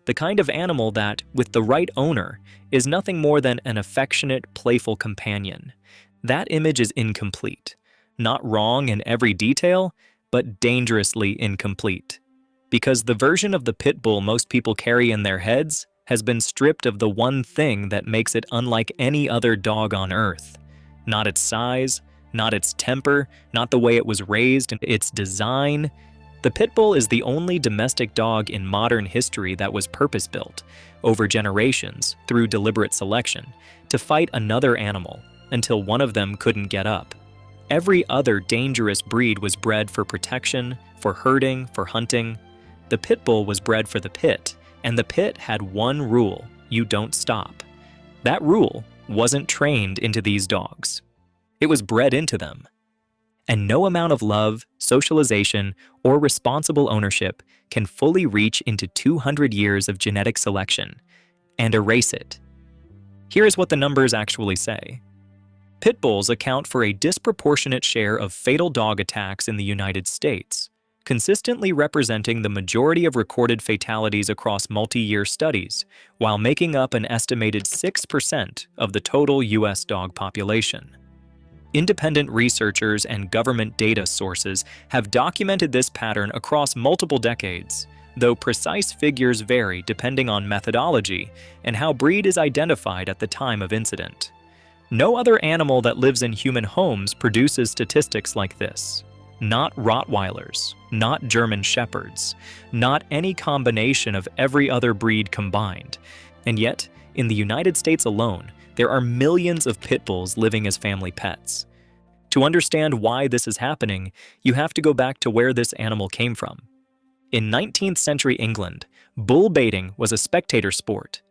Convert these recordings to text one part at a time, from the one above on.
the kind of animal that, with the right owner, is nothing more than an affectionate, playful companion. That image is incomplete. Not wrong in every detail, but dangerously incomplete. Because the version of the pit bull most people carry in their heads has been stripped of the one thing that makes it unlike any other dog on earth. Not its size, not its temper, not the way it was raised, its design. The pit bull is the only domestic dog in modern history that was purpose-built, over generations, through deliberate selection, to fight another animal until one of them couldn't get up. Every other dangerous breed was bred for protection, for herding, for hunting. The pit bull was bred for the pit, and the pit had one rule: you don't stop. That rule wasn't trained into these dogs. It was bred into them. And no amount of love, socialization, or responsible ownership can fully reach into 200 years of genetic selection and erase it. Here's what the numbers actually say. Pit bulls account for a disproportionate share of fatal dog attacks in the United States, consistently representing the majority of recorded fatalities across multi-year studies, while making up an estimated 6% of the total U.S. dog population. Independent researchers and government data sources have documented this pattern across multiple decades, though precise figures vary depending on methodology and how breed is identified at the time of incident. No other animal that lives in human homes produces statistics like this. Not Rottweilers, not German Shepherds, not any combination of every other breed combined. And yet, in the United States alone, there are millions of pit bulls living as family pets. To understand why this is happening, you have to go back to where this animal came from. In 19th century England, bull baiting was a spectator sport.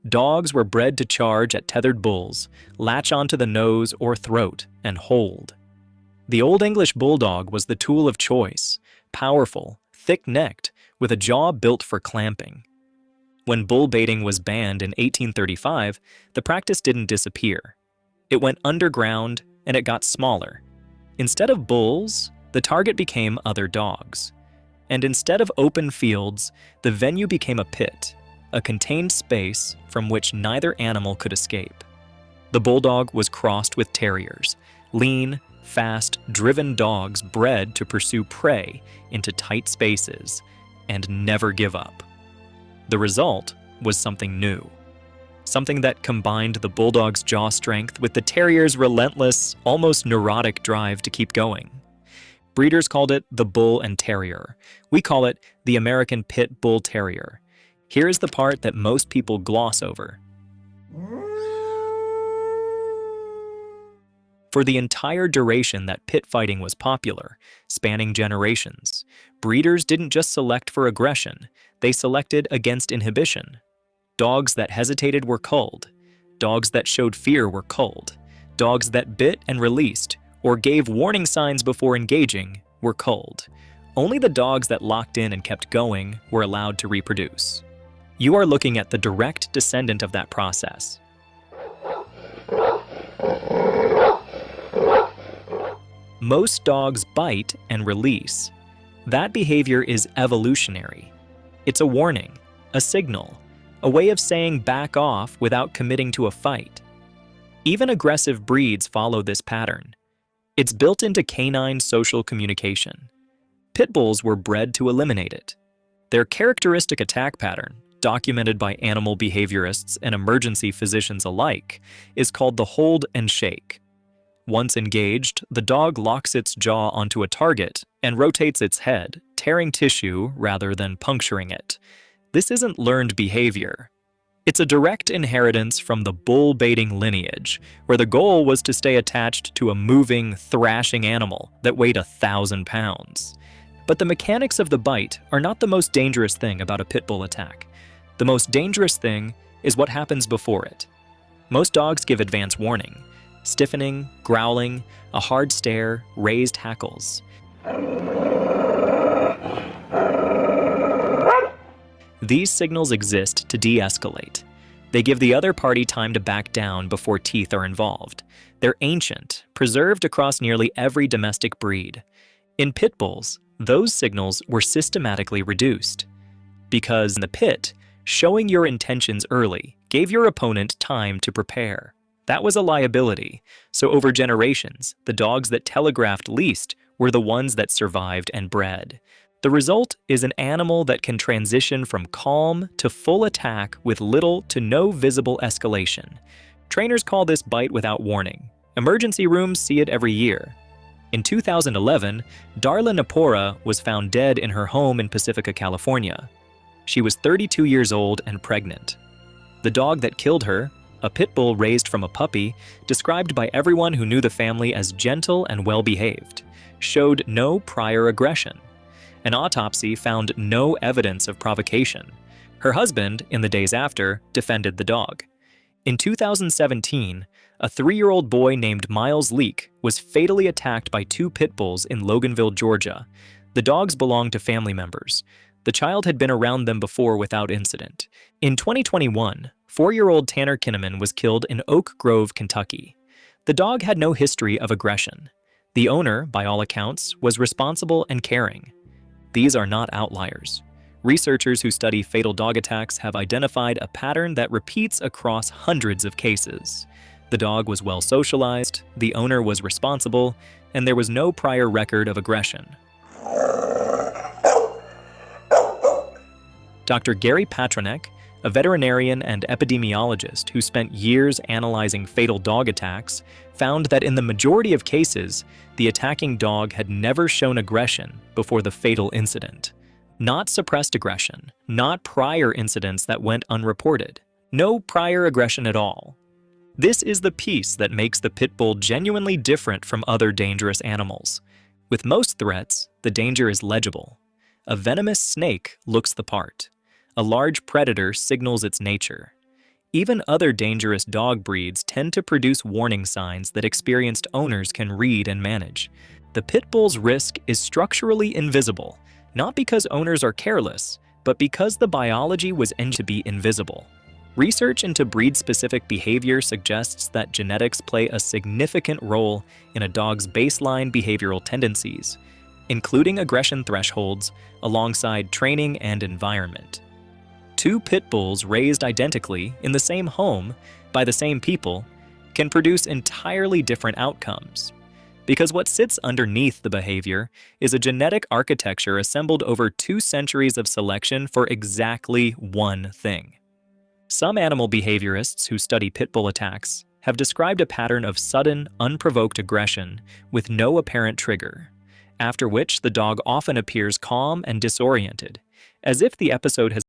Dogs were bred to charge at tethered bulls, latch onto the nose or throat, and hold. The Old English Bulldog was the tool of choice, powerful, thick-necked, with a jaw built for clamping. When bull baiting was banned in 1835, the practice didn't disappear. It went underground and it got smaller. Instead of bulls, the target became other dogs. And instead of open fields, the venue became a pit, a contained space from which neither animal could escape. The bulldog was crossed with terriers, lean, fast, driven dogs bred to pursue prey into tight spaces and never give up. The result was something new. Something that combined the bulldog's jaw strength with the terrier's relentless, almost neurotic drive to keep going. Breeders called it the bull and terrier. We call it the American Pit Bull Terrier. Here's the part that most people gloss over. For the entire duration that pit fighting was popular, spanning generations, breeders didn't just select for aggression, they selected against inhibition. Dogs that hesitated were culled. Dogs that showed fear were culled. Dogs that bit and released, or gave warning signs before engaging, were culled. Only the dogs that locked in and kept going were allowed to reproduce. You are looking at the direct descendant of that process. Most dogs bite and release. That behavior is evolutionary. It's a warning, a signal, a way of saying back off without committing to a fight. Even aggressive breeds follow this pattern. It's built into canine social communication. Pit bulls were bred to eliminate it. Their characteristic attack pattern, documented by animal behaviorists and emergency physicians alike, is called the hold and shake. Once engaged, the dog locks its jaw onto a target and rotates its head, tearing tissue rather than puncturing it. This isn't learned behavior. It's a direct inheritance from the bull baiting lineage, where the goal was to stay attached to a moving, thrashing animal that weighed 1,000 pounds. But the mechanics of the bite are not the most dangerous thing about a pit bull attack. The most dangerous thing is what happens before it. Most dogs give advance warning: stiffening, growling, a hard stare, raised hackles. These signals exist to de-escalate. They give the other party time to back down before teeth are involved. They're ancient, preserved across nearly every domestic breed. In pit bulls, those signals were systematically reduced. Because in the pit, Showing your intentions early gave your opponent time to prepare. That was a liability, so over generations, the dogs that telegraphed least were the ones that survived and bred. The result is an animal that can transition from calm to full attack with little to no visible escalation. Trainers call this bite without warning. Emergency rooms see it every year. In 2011, Darla Napora was found dead in her home in Pacifica, California. She was 32 years old and pregnant. The dog that killed her, a pit bull raised from a puppy, described by everyone who knew the family as gentle and well-behaved, showed no prior aggression. An autopsy found no evidence of provocation. Her husband, in the days after, defended the dog. In 2017, a 3-year-old boy named Miles Leak was fatally attacked by 2 pit bulls in Loganville, Georgia. The dogs belonged to family members. The child had been around them before without incident. In 2021, 4-year-old Tanner Kinnaman was killed in Oak Grove, Kentucky. The dog had no history of aggression. The owner, by all accounts, was responsible and caring. These are not outliers. Researchers who study fatal dog attacks have identified a pattern that repeats across hundreds of cases. The dog was well socialized, the owner was responsible, and there was no prior record of aggression. Dr. Gary Patronek, a veterinarian and epidemiologist who spent years analyzing fatal dog attacks, found that in the majority of cases, the attacking dog had never shown aggression before the fatal incident. Not suppressed aggression, not prior incidents that went unreported. No prior aggression at all. This is the piece that makes the pit bull genuinely different from other dangerous animals. With most threats, the danger is legible. A venomous snake looks the part. A large predator signals its nature. Even other dangerous dog breeds tend to produce warning signs that experienced owners can read and manage. The pit bull's risk is structurally invisible, not because owners are careless, but because the biology was engineered to be invisible. Research into breed-specific behavior suggests that genetics play a significant role in a dog's baseline behavioral tendencies, including aggression thresholds, alongside training and environment. 2 pit bulls raised identically in the same home by the same people can produce entirely different outcomes, because what sits underneath the behavior is a genetic architecture assembled over 2 centuries of selection for exactly one thing. Some animal behaviorists who study pit bull attacks have described a pattern of sudden, unprovoked aggression with no apparent trigger, after which the dog often appears calm and disoriented, as if the episode has